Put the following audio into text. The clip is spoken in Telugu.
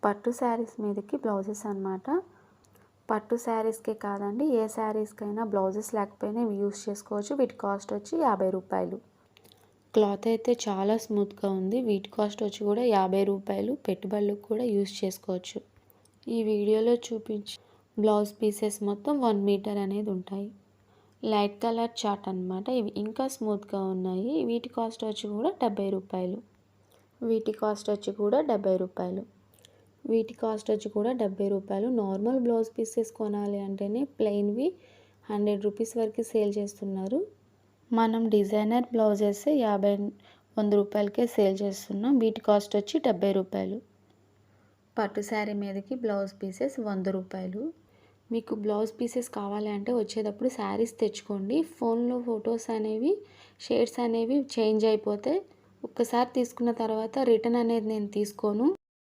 పట్టు శారీస్ మీదకి బ్లౌజెస్ అన్నమాట. పట్టు శారీస్కే కాదండి, ఏ శారీస్కైనా బ్లౌజెస్ లేకపోయినా ఇవి యూస్ చేసుకోవచ్చు. వీటి కాస్ట్ వచ్చి 50 రూపాయలు. క్లాత్ అయితే చాలా స్మూత్గా ఉంది. వీటి కాస్ట్ వచ్చి కూడా 50 రూపాయలు. పెట్టుబడులకు కూడా యూస్ చేసుకోవచ్చు. ఈ వీడియోలో చూపించి బ్లౌజ్ పీసెస్ మొత్తం 1 మీటర్ అనేది ఉంటాయి. లైట్ కలర్ చార్ట్ అన్నమాట. ఇవి ఇంకా స్మూత్గా ఉన్నాయి. వీటి కాస్ట్ వచ్చి కూడా 70 రూపాయలు. వీటి కాస్ట్ వచ్చి కూడా 70 రూపాయలు. వీటి కాస్ట్ వచ్చి కూడా 70 రూపాయలు. నార్మల్ బ్లౌజ్ పీసెస్ కొనాలి అంటేనే ప్లెయిన్వి 100 రూపీస్ వరకు సేల్ చేస్తున్నారు. మనం డిజైనర్ బ్లౌజెస్ 50-100 రూపాయలకే సేల్ చేస్తున్నాం. వీటి కాస్ట్ వచ్చి 70 రూపాయలు. పట్టు శారీ మీదకి బ్లౌజ్ పీసెస్ 100 రూపాయలు. మీకు బ్లౌజ్ పీసెస్ కావాలి అంటే వచ్చేటప్పుడు శారీస్ తెచ్చుకోండి. ఫోన్లో ఫొటోస్ అనేవి షేడ్స్ అనేవి చేంజ్ అయిపోతే ఒక్కసారి తీసుకున్న తర్వాత రిటర్న్ అనేది నేను తీసుకోను.